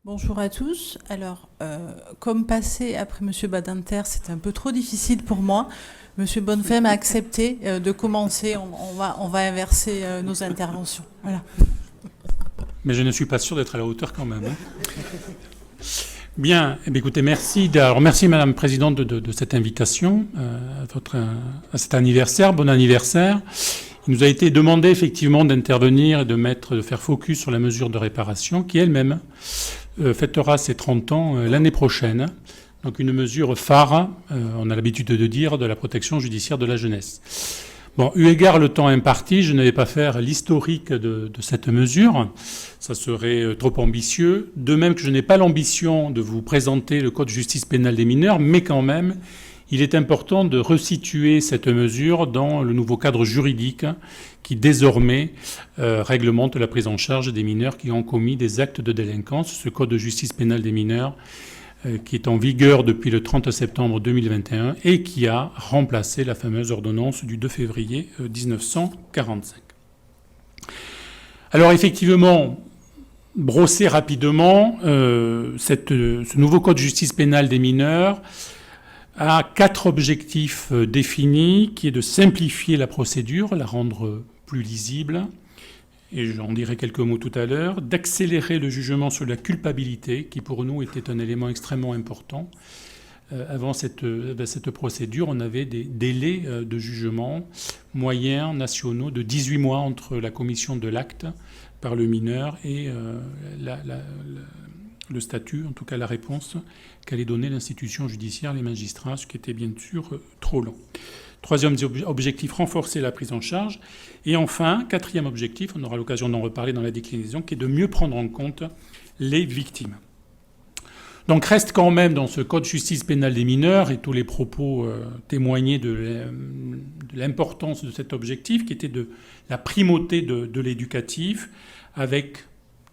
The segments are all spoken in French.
Bonjour à tous. Alors, comme passer après Monsieur Badinter, c'était un peu trop difficile pour moi. Monsieur Bonnefem a accepté de commencer. On va inverser nos interventions. Voilà. Mais je ne suis pas sûr d'être à la hauteur quand même. Bien, eh bien, écoutez, merci. Alors, merci Madame la Présidente de cette invitation à cet anniversaire. Bon anniversaire. Il nous a été demandé effectivement d'intervenir et de faire focus sur la mesure de réparation qui elle-même fêtera ses 30 ans l'année prochaine. Donc une mesure phare, on a l'habitude de dire, de la protection judiciaire de la jeunesse. Bon, eu égard le temps imparti, je ne vais pas faire l'historique de cette mesure. Ça serait trop ambitieux. De même que je n'ai pas l'ambition de vous présenter le Code de justice pénale des mineurs, mais quand même, il est important de resituer cette mesure dans le nouveau cadre juridique qui désormais réglemente la prise en charge des mineurs qui ont commis des actes de délinquance. Ce Code de justice pénale des mineurs qui est en vigueur depuis le 30 septembre 2021 et qui a remplacé la fameuse ordonnance du 2 février 1945. Alors effectivement, brosser rapidement, ce nouveau Code de justice pénale des mineurs a 4 objectifs définis, qui est de simplifier la procédure, la rendre plus lisible, et j'en dirai quelques mots tout à l'heure, d'accélérer le jugement sur la culpabilité, qui pour nous était un élément extrêmement important. Avant cette procédure, on avait des délais de jugement moyens nationaux de 18 mois entre la commission de l'acte par le mineur et le statut, en tout cas la réponse qu'allait donner l'institution judiciaire, les magistrats, ce qui était bien sûr trop long. Troisième objectif, renforcer la prise en charge. Et enfin, quatrième objectif, on aura l'occasion d'en reparler dans la déclinaison, qui est de mieux prendre en compte les victimes. Donc reste quand même dans ce Code de justice pénale des mineurs, et tous les propos témoignaient de l'importance de cet objectif, qui était de la primauté de l'éducatif,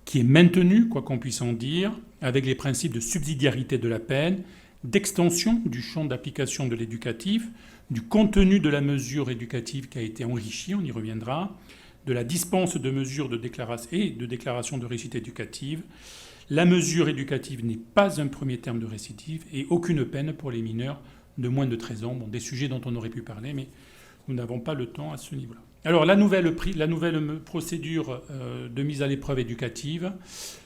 qui est maintenu, quoi qu'on puisse en dire, avec les principes de subsidiarité de la peine, d'extension du champ d'application de l'éducatif, du contenu de la mesure éducative qui a été enrichi, on y reviendra, de la dispense de mesures de déclaration de réussite éducative. La mesure éducative n'est pas un premier terme de récidive et aucune peine pour les mineurs de moins de 13 ans. Bon, des sujets dont on aurait pu parler, mais nous n'avons pas le temps à ce niveau-là. Alors, la nouvelle procédure de mise à l'épreuve éducative,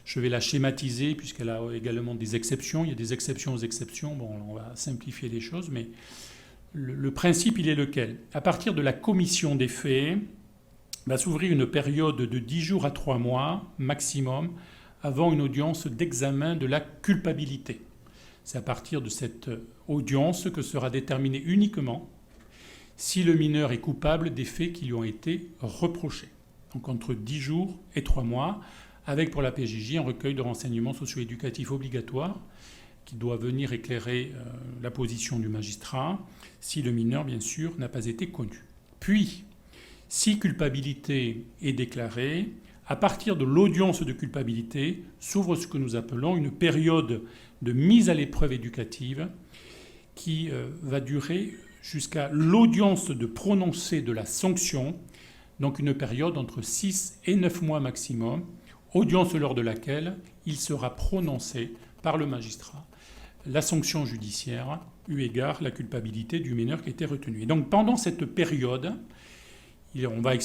je vais la schématiser puisqu'elle a également des exceptions. Il y a des exceptions aux exceptions. Bon, on va simplifier les choses, mais le principe, il est lequel ? À partir de la commission des faits, va s'ouvrir une période de 10 jours à 3 mois maximum avant une audience d'examen de la culpabilité. C'est à partir de cette audience que sera déterminé uniquement si le mineur est coupable des faits qui lui ont été reprochés. Donc entre 10 jours et 3 mois, avec pour la PJJ un recueil de renseignements socio-éducatifs obligatoires qui doit venir éclairer la position du magistrat, si le mineur, bien sûr, n'a pas été connu. Puis, si culpabilité est déclarée, à partir de l'audience de culpabilité, s'ouvre ce que nous appelons une période de mise à l'épreuve éducative qui va durer jusqu'à l'audience de prononcé de la sanction, donc une période entre 6 et 9 mois maximum, audience lors de laquelle il sera prononcé par le magistrat la sanction judiciaire, eu égard la culpabilité du mineur qui était retenu. Et donc pendant cette période, on va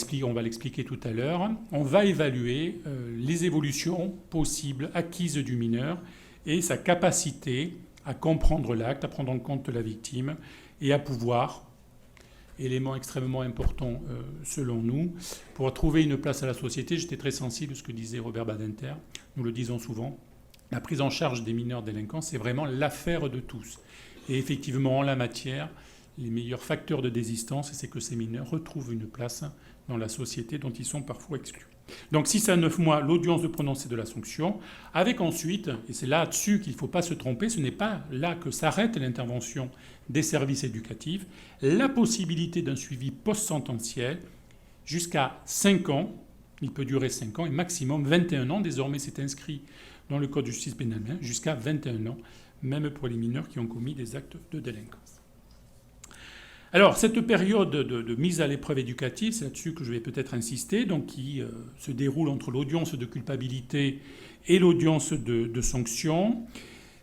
l'expliquer tout à l'heure, on va évaluer les évolutions possibles acquises du mineur et sa capacité à comprendre l'acte, à prendre en compte la victime et à pouvoir, élément extrêmement important selon nous, pour trouver une place à la société. J'étais très sensible à ce que disait Robert Badinter, nous le disons souvent, la prise en charge des mineurs délinquants, c'est vraiment l'affaire de tous. Et effectivement, en la matière, les meilleurs facteurs de désistance, c'est que ces mineurs retrouvent une place dans la société dont ils sont parfois exclus. Donc 6 à 9 mois, l'audience de prononcé de la sanction, avec ensuite, et c'est là-dessus qu'il ne faut pas se tromper, ce n'est pas là que s'arrête l'intervention des services éducatifs, la possibilité d'un suivi post-sententiel jusqu'à 5 ans, il peut durer 5 ans, et maximum 21 ans, désormais c'est inscrit dans le Code de justice pénale, jusqu'à 21 ans, même pour les mineurs qui ont commis des actes de délinquance. Alors, cette période de mise à l'épreuve éducative, c'est là-dessus que je vais peut-être insister, donc qui se déroule entre l'audience de culpabilité et l'audience de sanction.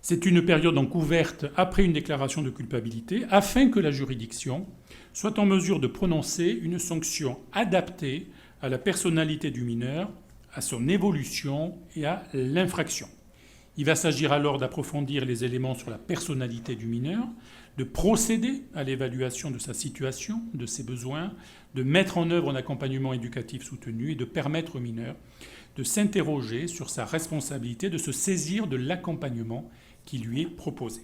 C'est une période donc ouverte après une déclaration de culpabilité, afin que la juridiction soit en mesure de prononcer une sanction adaptée à la personnalité du mineur, à son évolution et à l'infraction. Il va s'agir alors d'approfondir les éléments sur la personnalité du mineur, de procéder à l'évaluation de sa situation, de ses besoins, de mettre en œuvre un accompagnement éducatif soutenu et de permettre au mineur de s'interroger sur sa responsabilité, de se saisir de l'accompagnement qui lui est proposé.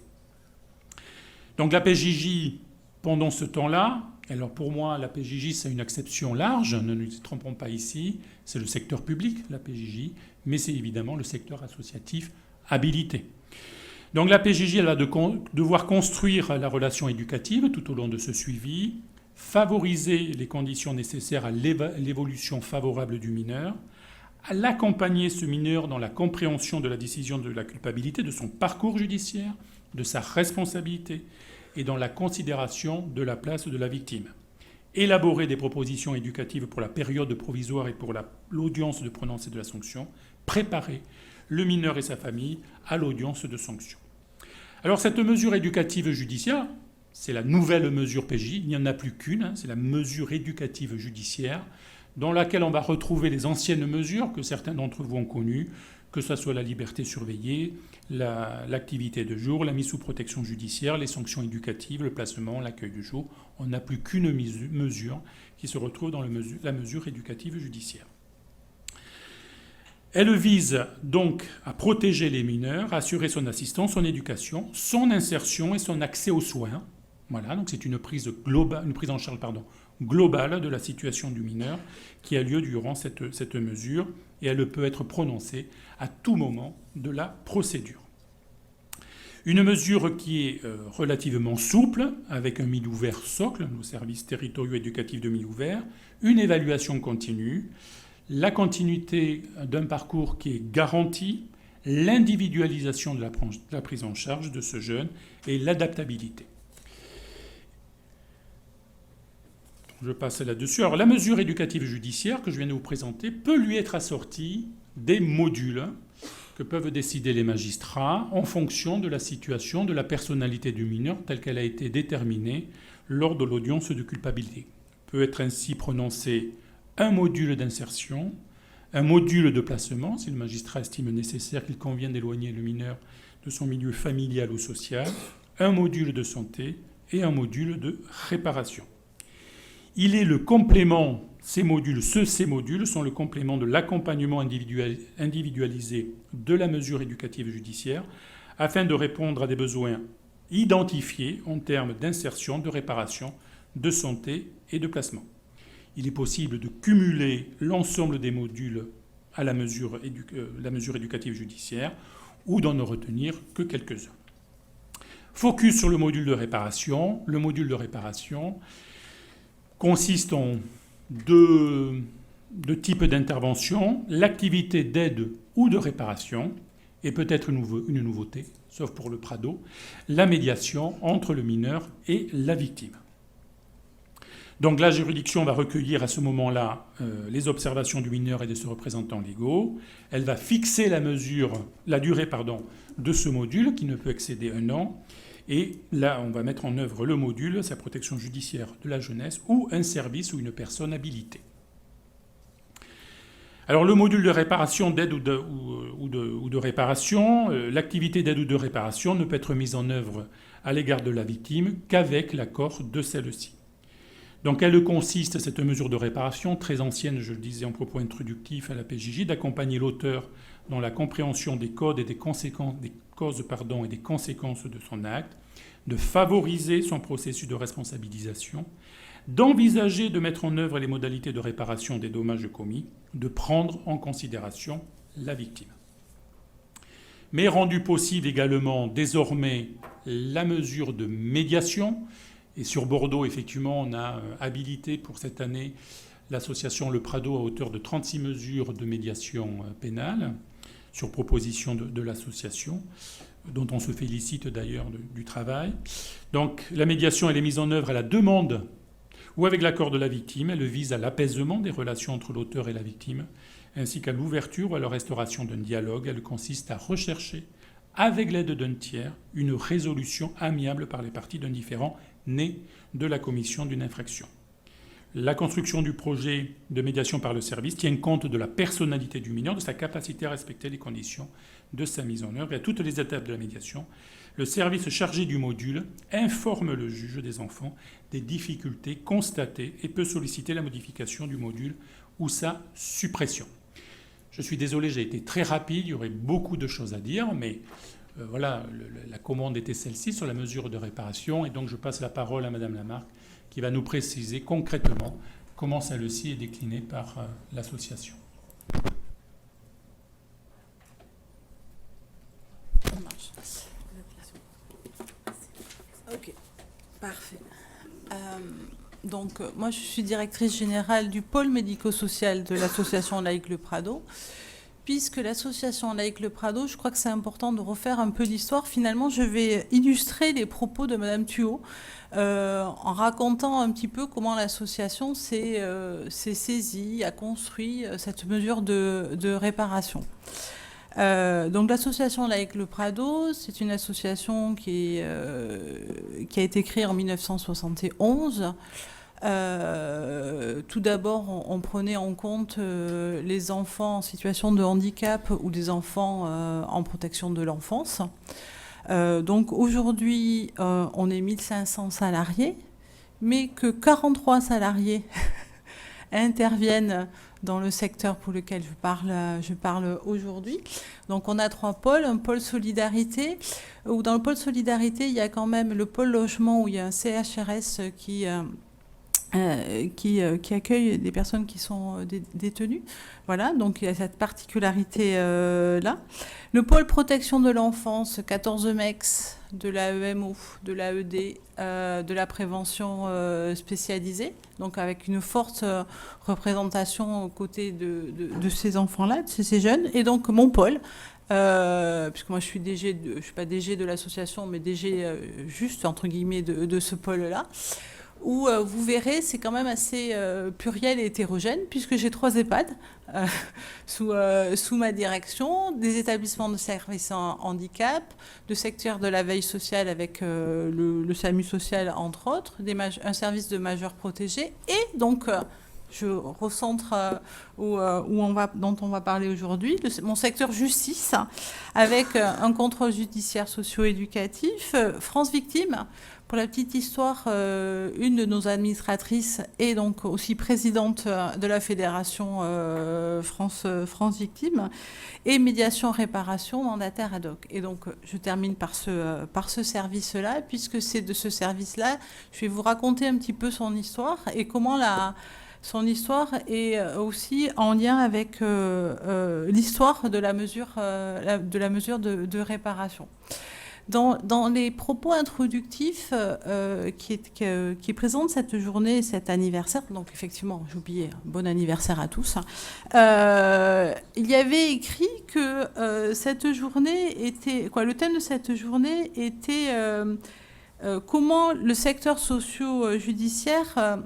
Donc la PJJ, pendant ce temps-là, alors pour moi la PJJ c'est une acception large, ne nous trompons pas ici, c'est le secteur public la PJJ, mais c'est évidemment le secteur associatif habilité. Donc la PJJ elle va devoir construire la relation éducative tout au long de ce suivi, favoriser les conditions nécessaires à l'évolution favorable du mineur, à l'accompagner ce mineur dans la compréhension de la décision de la culpabilité, de son parcours judiciaire, de sa responsabilité et dans la considération de la place de la victime. Élaborer des propositions éducatives pour la période provisoire et pour l'audience de prononcé de la sanction, préparer le mineur et sa famille à l'audience de sanction. Alors cette mesure éducative judiciaire, c'est la nouvelle mesure PJ, il n'y en a plus qu'une, c'est la mesure éducative judiciaire, dans laquelle on va retrouver les anciennes mesures que certains d'entre vous ont connues, que ce soit la liberté surveillée, l'activité de jour, la mise sous protection judiciaire, les sanctions éducatives, le placement, l'accueil du jour. On n'a plus qu'une mesure qui se retrouve dans la mesure éducative judiciaire. Elle vise donc à protéger les mineurs, à assurer son assistance, son éducation, son insertion et son accès aux soins. Voilà, donc c'est une prise en charge globale de la situation du mineur qui a lieu durant cette mesure et elle peut être prononcée à tout moment de la procédure. Une mesure qui est relativement souple, avec un milieu ouvert socle, nos services territoriaux éducatifs de milieu ouvert, une évaluation continue, la continuité d'un parcours qui est garanti, l'individualisation de la prise en charge de ce jeune et l'adaptabilité. Je passe là-dessus. Alors, la mesure éducative judiciaire que je viens de vous présenter peut lui être assortie des modules que peuvent décider les magistrats en fonction de la situation, de la personnalité du mineur telle qu'elle a été déterminée lors de l'audience de culpabilité. Peut être ainsi prononcé un module d'insertion, un module de placement, si le magistrat estime nécessaire qu'il convient d'éloigner le mineur de son milieu familial ou social, un module de santé et un module de réparation. Il est le complément, ces modules sont le complément de l'accompagnement individualisé de la mesure éducative judiciaire afin de répondre à des besoins identifiés en termes d'insertion, de réparation, de santé et de placement. Il est possible de cumuler l'ensemble des modules à la mesure éducative judiciaire ou d'en ne retenir que quelques-uns. Focus sur le module de réparation. Le module de réparation consiste en deux types d'intervention, l'activité d'aide ou de réparation, et peut-être une nouveauté, sauf pour le Prado, la médiation entre le mineur et la victime. Donc la juridiction va recueillir à ce moment-là les observations du mineur et de ses représentants légaux. Elle va fixer la durée de ce module qui ne peut excéder 1 an. Et là, on va mettre en œuvre le module, sa protection judiciaire de la jeunesse ou un service ou une personne habilitée. Alors le module de réparation, d'aide ou de réparation, l'activité d'aide ou de réparation ne peut être mise en œuvre à l'égard de la victime qu'avec l'accord de celle-ci. Donc elle consiste, cette mesure de réparation, très ancienne, je le disais en propos introductif à la PJJ, d'accompagner l'auteur dans la compréhension des codes et des causes et des conséquences de son acte, de favoriser son processus de responsabilisation, d'envisager de mettre en œuvre les modalités de réparation des dommages commis, de prendre en considération la victime. Mais rendu possible également désormais la mesure de médiation. Et sur Bordeaux, effectivement, on a habilité pour cette année l'association Le Prado à hauteur de 36 mesures de médiation pénale. sur proposition de l'association, dont on se félicite d'ailleurs du travail. Donc la médiation, elle est mise en œuvre à la demande ou avec l'accord de la victime. Elle vise à l'apaisement des relations entre l'auteur et la victime, ainsi qu'à l'ouverture ou à la restauration d'un dialogue. Elle consiste à rechercher, avec l'aide d'un tiers, une résolution amiable par les parties d'un différend né de la commission d'une infraction. La construction du projet de médiation par le service tient compte de la personnalité du mineur, de sa capacité à respecter les conditions de sa mise en œuvre. Et à toutes les étapes de la médiation, le service chargé du module informe le juge des enfants des difficultés constatées et peut solliciter la modification du module ou sa suppression. Je suis désolé, j'ai été très rapide, il y aurait beaucoup de choses à dire, mais voilà, la commande était celle-ci sur la mesure de réparation, et donc je passe la parole à Madame Lamarque, qui va nous préciser concrètement comment celle-ci est déclinée par l'association. Ça marche. Ok, parfait. Donc, moi, je suis directrice générale du pôle médico-social de l'association Laïque Le Prado. Puisque l'association Laïque Le Prado, je crois que c'est important de refaire un peu l'histoire. Finalement, je vais illustrer les propos de Madame Thuot en racontant un petit peu comment l'association s'est saisie, a construit cette mesure de réparation. Donc l'association Laïque Le Prado, c'est une association qui a été créée en 1971. Tout d'abord, on prenait en compte les enfants en situation de handicap ou les enfants en protection de l'enfance. Donc aujourd'hui, on est 1500 salariés, mais que 43 salariés interviennent dans le secteur pour lequel je parle aujourd'hui. Donc on a 3 pôles. Un pôle solidarité, où dans le pôle solidarité, il y a quand même le pôle logement, où il y a un CHRS qui accueille des personnes qui sont détenues. Voilà, donc il y a cette particularité-là. Le pôle protection de l'enfance, 14 MEX, de l'AEMO, de l'AED, de la prévention spécialisée, donc avec une forte représentation aux côtés de ces enfants-là, de ces jeunes. Et donc mon pôle, puisque moi je suis suis pas DG de l'association, mais DG juste, entre guillemets, de ce pôle-là, où vous verrez, c'est quand même assez pluriel et hétérogène, puisque j'ai 3 EHPAD sous ma direction, des établissements de services en handicap, le secteur de la veille sociale avec le SAMU social, entre autres, un service de majeurs protégés, et donc je recentre dont on va parler aujourd'hui, mon secteur justice, avec un contrôle judiciaire socio-éducatif, France Victime. Pour la petite histoire, une de nos administratrices est donc aussi présidente de la fédération France Victime, et médiation réparation mandataire ad hoc. Et donc je termine par ce service-là, puisque c'est de ce service-là, je vais vous raconter un petit peu son histoire et comment son histoire est aussi en lien avec l'histoire de la mesure de réparation. Dans les propos introductifs qui présentent cette journée, cet anniversaire, donc effectivement, j'ai oublié, bon anniversaire à tous, il y avait écrit que cette journée était, le thème de cette journée était comment le secteur socio-judiciaire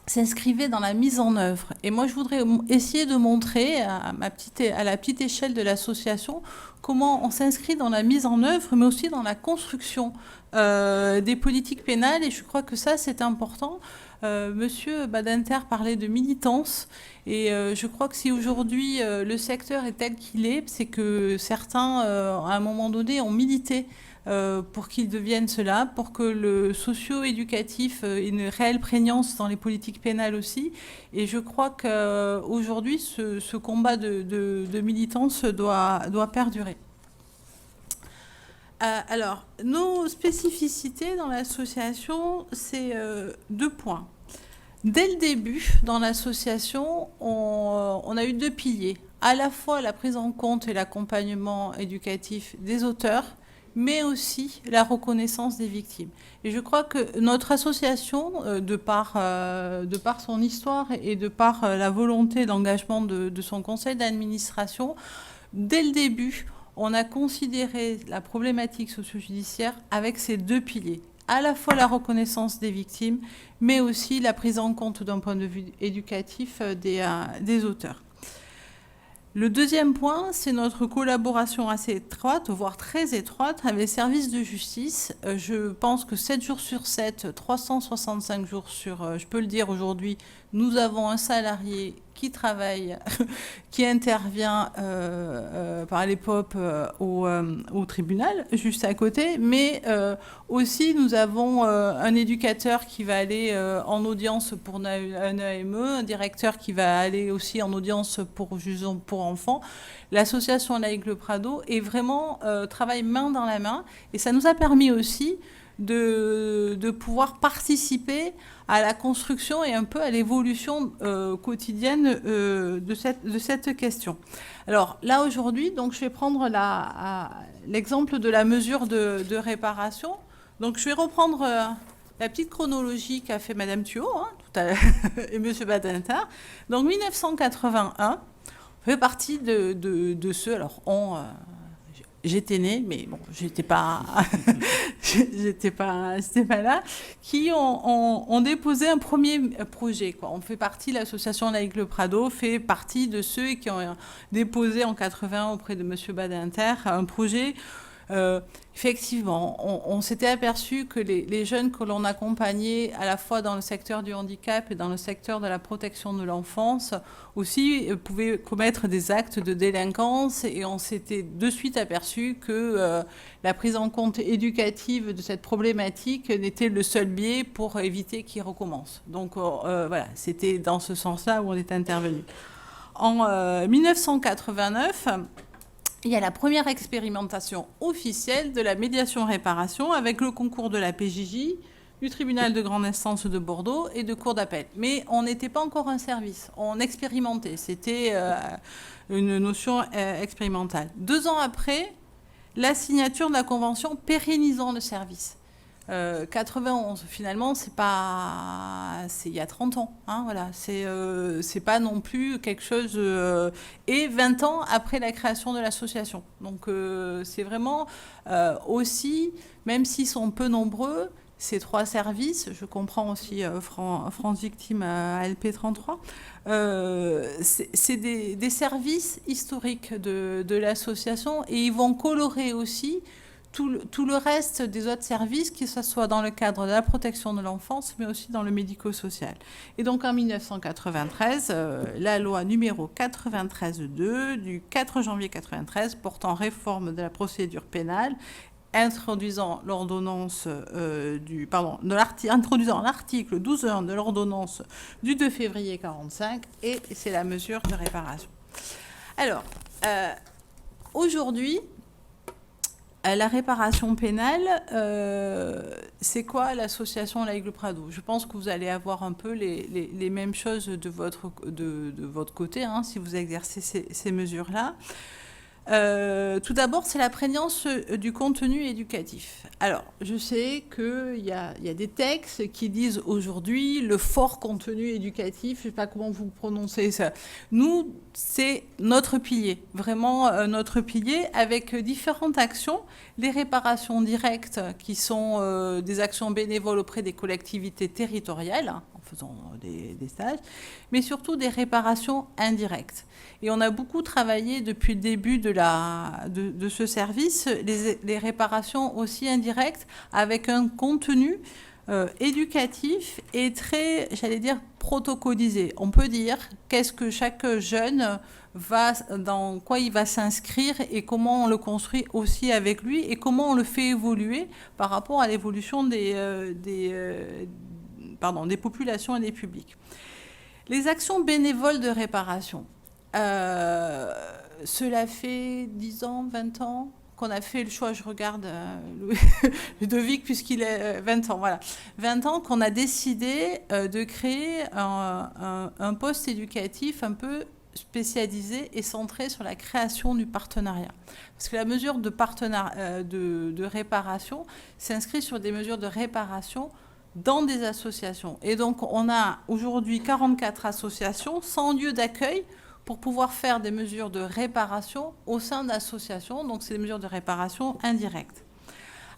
s'inscrivait dans la mise en œuvre. Et moi, je voudrais essayer de montrer à la petite échelle de l'association comment on s'inscrit dans la mise en œuvre, mais aussi dans la construction des politiques pénales. Et je crois que ça, c'est important. Monsieur Badinter parlait de militance. Et je crois que si aujourd'hui le secteur est tel qu'il est, c'est que certains, à un moment donné, ont milité pour qu'ils deviennent cela, pour que le socio-éducatif ait une réelle prégnance dans les politiques pénales aussi. Et je crois qu'aujourd'hui, ce combat de militance doit perdurer. Alors, nos spécificités dans l'association, c'est 2 points. Dès le début, dans l'association, on a eu 2 piliers. À la fois la prise en compte et l'accompagnement éducatif des auteurs, mais aussi la reconnaissance des victimes. Et je crois que notre association, de par son histoire et de par la volonté d'engagement de son conseil d'administration, dès le début, on a considéré la problématique socio-judiciaire avec ces deux piliers, à la fois la reconnaissance des victimes, mais aussi la prise en compte d'un point de vue éducatif des auteurs. Le deuxième point, c'est notre collaboration assez étroite, voire très étroite, avec les services de justice. Je pense que 7 jours sur 7, 365 jours sur, je peux le dire aujourd'hui, nous avons un salarié qui travaille, qui intervient par les POP au tribunal, juste à côté, mais aussi nous avons un éducateur qui va aller en audience pour un AME, un directeur qui va aller aussi en audience pour enfants. L'association Laïque Le Prado est vraiment travaille main dans la main, et ça nous a permis aussi de pouvoir participer à la construction et un peu à l'évolution quotidienne de cette question. Alors là, aujourd'hui, donc, je vais prendre l'exemple de la mesure de réparation. Donc je vais reprendre la petite chronologie qu'a fait Madame Thuot tout à l'heure, et Monsieur Badinter. Donc 1981 fait partie de ceux, alors j'étais née, mais bon, j'étais pas là, qui ont déposé un premier projet, quoi. On fait partie, l'association Laïque Le Prado fait partie de ceux qui ont déposé en 80 auprès de Monsieur Badinter un projet. Effectivement, on s'était aperçu que les jeunes que l'on accompagnait à la fois dans le secteur du handicap et dans le secteur de la protection de l'enfance aussi pouvaient commettre des actes de délinquance, et on s'était de suite aperçu que la prise en compte éducative de cette problématique n'était le seul biais pour éviter qu'ils recommencent. Donc voilà, c'était dans ce sens-là où on est intervenu. En 1989... il y a la première expérimentation officielle de la médiation-réparation avec le concours de la PJJ, du tribunal de grande instance de Bordeaux et de cour d'appel. Mais on n'était pas encore un service, on expérimentait. C'était une notion expérimentale. 2 ans après, la signature de la convention pérennisant le service. 91, finalement, c'est il y a 30 ans, hein, voilà. C'est pas non plus quelque chose... et 20 ans après la création de l'association. Donc, c'est vraiment aussi, même s'ils sont peu nombreux, ces 3 services, je comprends aussi France Victime à LP33, c'est des services historiques de l'association, et ils vont colorer aussi tout le reste des autres services, que ce soit dans le cadre de la protection de l'enfance, mais aussi dans le médico-social. Et donc en 1993, la loi numéro 93-2 du 4 janvier 93 portant réforme de la procédure pénale, introduisant l'ordonnance introduisant l'article 12.1 de l'ordonnance du 2 février 45, et c'est la mesure de réparation. Alors, aujourd'hui, la réparation pénale, c'est quoi l'association Laïque Le Prado ? Je pense que vous allez avoir un peu les mêmes choses de votre côté, hein, si vous exercez ces mesures-là. Tout d'abord, c'est la prégnance du contenu éducatif. Alors, je sais qu'il y a des textes qui disent aujourd'hui le fort contenu éducatif, je ne sais pas comment vous prononcez ça. Nous, c'est notre pilier, vraiment notre pilier, avec différentes actions. Les réparations directes, qui sont des actions bénévoles auprès des collectivités territoriales, hein, en faisant des stages, mais surtout des réparations indirectes. Et on a beaucoup travaillé depuis le début de ce service, les réparations aussi indirectes, avec un contenu éducatif et très, j'allais dire, protocolisé. On peut dire qu'est-ce que chaque jeune dans quoi il va s'inscrire et comment on le construit aussi avec lui et comment on le fait évoluer par rapport à l'évolution des populations et des publics. Les actions bénévoles de réparation. Cela fait 10 ans, 20 ans qu'on a fait le choix, je regarde Ludovic puisqu'il est 20 ans, voilà. 20 ans qu'on a décidé de créer un poste éducatif un peu spécialisé et centré sur la création du partenariat. Parce que la mesure de réparation s'inscrit sur des mesures de réparation dans des associations. Et donc, on a aujourd'hui 44 associations, 100 lieux d'accueil pour pouvoir faire des mesures de réparation au sein d'associations. Donc, c'est des mesures de réparation indirectes.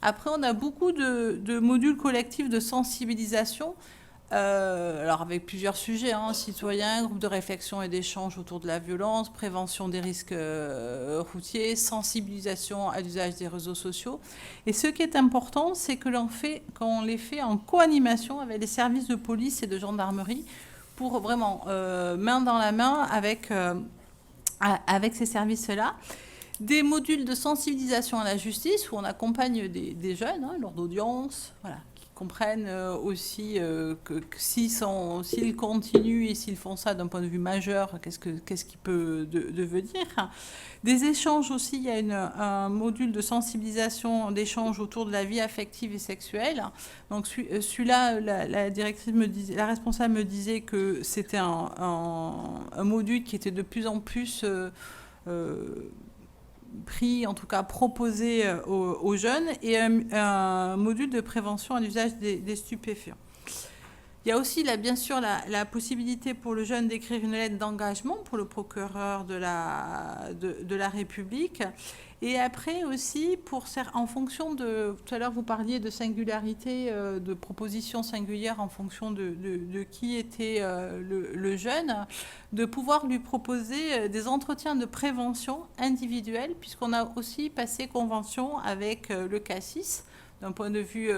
Après, on a beaucoup de modules collectifs de sensibilisation, alors avec plusieurs sujets, citoyens, groupes de réflexion et d'échange autour de la violence, prévention des risques routiers, sensibilisation à l'usage des réseaux sociaux. Et ce qui est important, c'est que qu'on les fait en co-animation avec les services de police et de gendarmerie pour vraiment main dans la main avec ces services-là. Des modules de sensibilisation à la justice où on accompagne des jeunes lors d'audience, voilà, qui comprennent aussi que s'ils continuent et s'ils font ça d'un point de vue majeur, qu'est-ce qui peut devenir. Des échanges aussi, il y a un module de sensibilisation, d'échange autour de la vie affective et sexuelle. Donc celui-là, la directrice la responsable me disait que c'était un module qui était de plus en plus pris, en tout cas proposé aux jeunes, et un module de prévention à l'usage des stupéfiants. Il y a aussi, bien sûr, la possibilité pour le jeune d'écrire une lettre d'engagement pour le procureur de la République. Et après aussi, en fonction de... Tout à l'heure, vous parliez de singularité, de propositions singulières en fonction de qui était le jeune, de pouvoir lui proposer des entretiens de prévention individuels, puisqu'on a aussi passé convention avec le CACIS, d'un point de vue...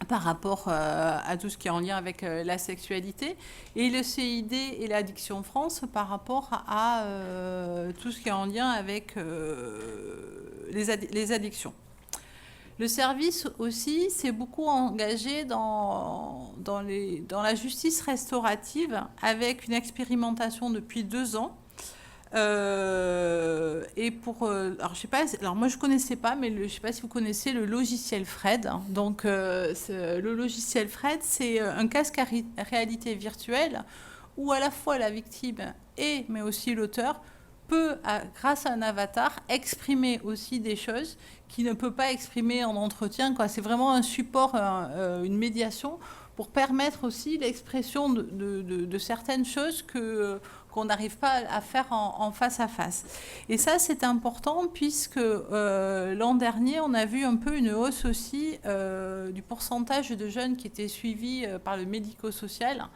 par rapport à tout ce qui est en lien avec la sexualité, et le CID et l'Addiction France par rapport à tout ce qui est en lien avec les addictions. Le service aussi s'est beaucoup engagé dans la justice restaurative avec une expérimentation depuis 2 ans. Alors je sais pas, alors moi je connaissais pas, mais je sais pas si vous connaissez le logiciel Fred. Donc le logiciel Fred, c'est un casque à réalité virtuelle où à la fois la victime mais aussi l'auteur peut, grâce à un avatar, exprimer aussi des choses qu'il ne peut pas exprimer en entretien, quoi. C'est vraiment un support, une médiation pour permettre aussi l'expression de certaines choses qu'on n'arrive pas à faire en face à face. Et ça, c'est important puisque l'an dernier, on a vu un peu une hausse aussi du pourcentage de jeunes qui étaient suivis par le médico-social,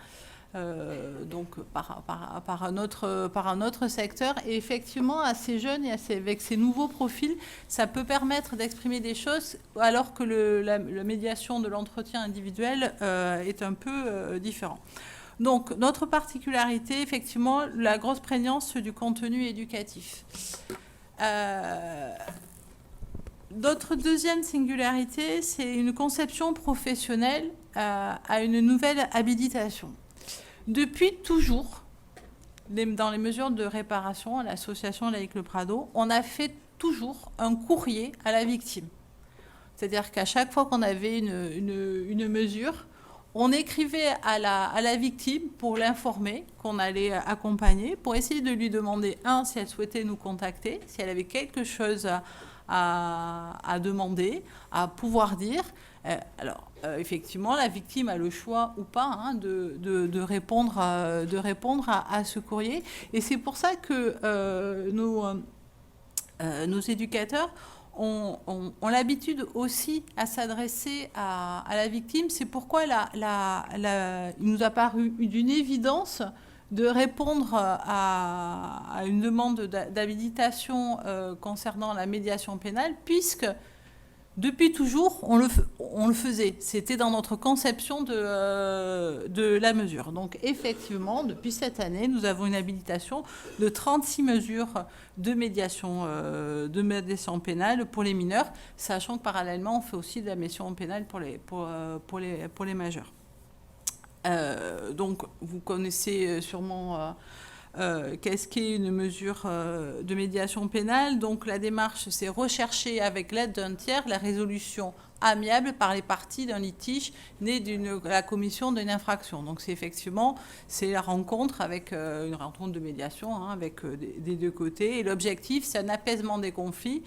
donc par un autre secteur. Et effectivement, à ces jeunes et avec ces nouveaux profils, ça peut permettre d'exprimer des choses alors que la médiation de l'entretien individuel est un peu différent. Donc, notre particularité, effectivement, la grosse prégnance du contenu éducatif. Notre deuxième singularité, c'est une conception professionnelle à une nouvelle habilitation. Depuis toujours, dans les mesures de réparation à l'association Laïque Le Prado, on a fait toujours un courrier à la victime. C'est-à-dire qu'à chaque fois qu'on avait une mesure, on écrivait à la victime pour l'informer qu'on allait accompagner, pour essayer de lui demander, si elle souhaitait nous contacter, si elle avait quelque chose à demander, à pouvoir dire. Alors, effectivement, la victime a le choix ou pas de répondre à ce courrier. Et c'est pour ça que nos éducateurs ont l'habitude aussi à s'adresser à la victime. C'est pourquoi il nous a paru d'une évidence de répondre à une demande d'habilitation concernant la médiation pénale, puisque depuis toujours, on le faisait. C'était dans notre conception de la mesure. Donc, effectivement, depuis cette année, nous avons une habilitation de 36 mesures de médiation pénale pour les mineurs, sachant que parallèlement, on fait aussi de la médiation pénale pour les majeurs. Donc, vous connaissez sûrement... qu'est-ce qu'est une mesure de médiation pénale? Donc la démarche, c'est rechercher avec l'aide d'un tiers la résolution amiable par les parties d'un litige né de la commission d'une infraction. Donc c'est la rencontre avec une rencontre de médiation avec des deux côtés. Et l'objectif, c'est un apaisement des conflits,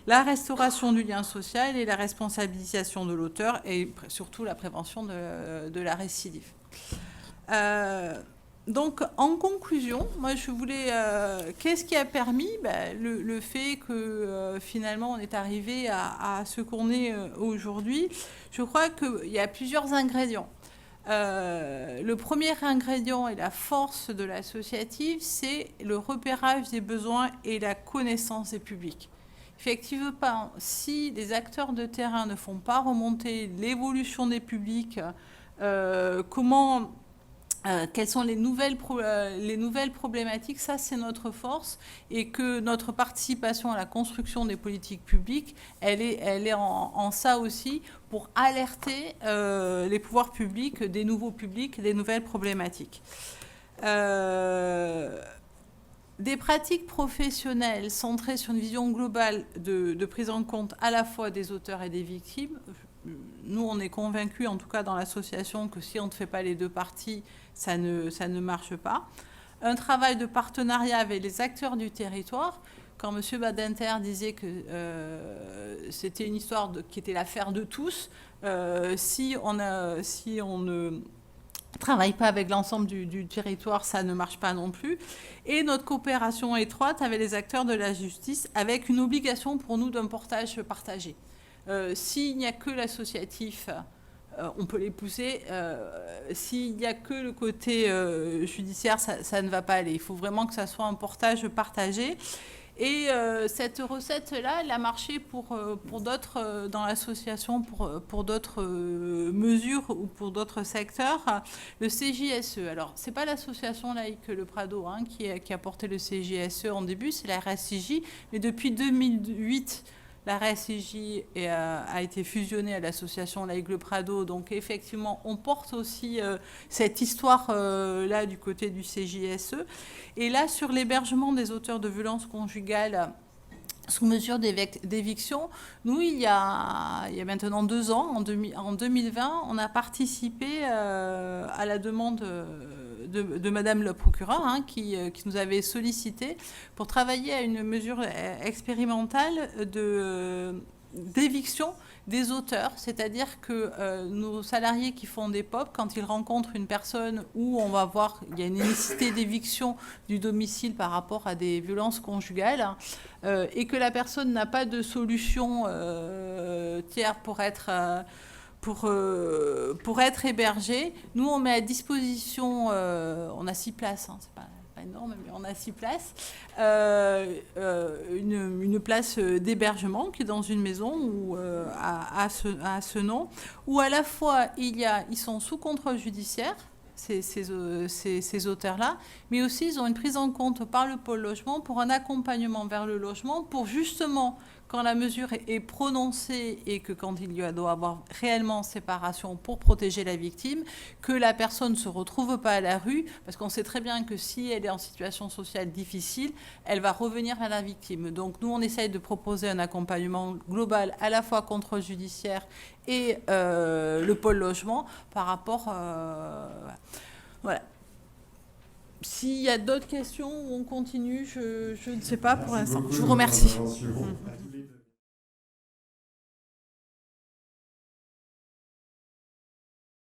la restauration du lien social et la responsabilisation de l'auteur et surtout la prévention de la récidive. Donc, en conclusion, moi, je voulais... qu'est-ce qui a permis le fait que, finalement, on est arrivé à ce qu'on est aujourd'hui. Je crois qu'il y a plusieurs ingrédients. Le premier ingrédient et la force de l'associative, c'est le repérage des besoins et la connaissance des publics. Effectivement, si les acteurs de terrain ne font pas remonter l'évolution des publics, quelles sont les nouvelles problématiques, ça c'est notre force, et que notre participation à la construction des politiques publiques, elle est en ça aussi, pour alerter les pouvoirs publics des nouveaux publics, des nouvelles problématiques. Des pratiques professionnelles centrées sur une vision globale de prise en compte à la fois des auteurs et des victimes. Nous, on est convaincus, en tout cas dans l'association, que si on ne fait pas les deux parties, ça ne marche pas. Un travail de partenariat avec les acteurs du territoire. Quand M. Badinter disait que c'était une histoire qui était l'affaire de tous, si on ne travaille pas avec l'ensemble du territoire, ça ne marche pas non plus. Et notre coopération étroite avec les acteurs de la justice, avec une obligation pour nous d'un portage partagé. S'il n'y a que l'associatif, on peut les pousser. S'il n'y a que le côté judiciaire, ça ne va pas aller. Il faut vraiment que ça soit un portage partagé. Et cette recette-là, elle a marché pour d'autres dans l'association, pour d'autres mesures ou pour d'autres secteurs. Le CJSE, alors c'est pas l'association laïque Le Prado qui a porté le CJSE en début, c'est la RSCJ, mais depuis 2008, la RSCJ a été fusionnée à l'association laïque Le Prado, donc effectivement, on porte aussi cette histoire-là du côté du CJSE. Et là, sur l'hébergement des auteurs de violences conjugales sous mesure d'éviction, nous, il y a maintenant 2 ans, en 2020, on a participé à la demande de Madame le procureur, qui nous avait sollicité pour travailler à une mesure expérimentale d'éviction des auteurs, c'est-à-dire que nos salariés qui font des POP, quand ils rencontrent une personne où on va voir qu'il y a une nécessité d'éviction du domicile par rapport à des violences conjugales, et que la personne n'a pas de solution tiers pour être hébergée, nous on met à disposition, on a 6 places, c'est pas énorme, mais on a 6 places, une place d'hébergement qui est dans une maison où, à ce nom, où à la fois ils sont sous contrôle judiciaire, ces auteurs-là, mais aussi ils ont une prise en compte par le pôle logement pour un accompagnement vers le logement, pour justement, quand la mesure est prononcée et que quand il doit avoir réellement séparation pour protéger la victime, que la personne ne se retrouve pas à la rue, parce qu'on sait très bien que si elle est en situation sociale difficile, elle va revenir à la victime. Donc nous, on essaye de proposer un accompagnement global, à la fois contrôle judiciaire et le pôle logement, par rapport... voilà. S'il y a d'autres questions, on continue, je ne sais pas pour l'instant. Je vous remercie.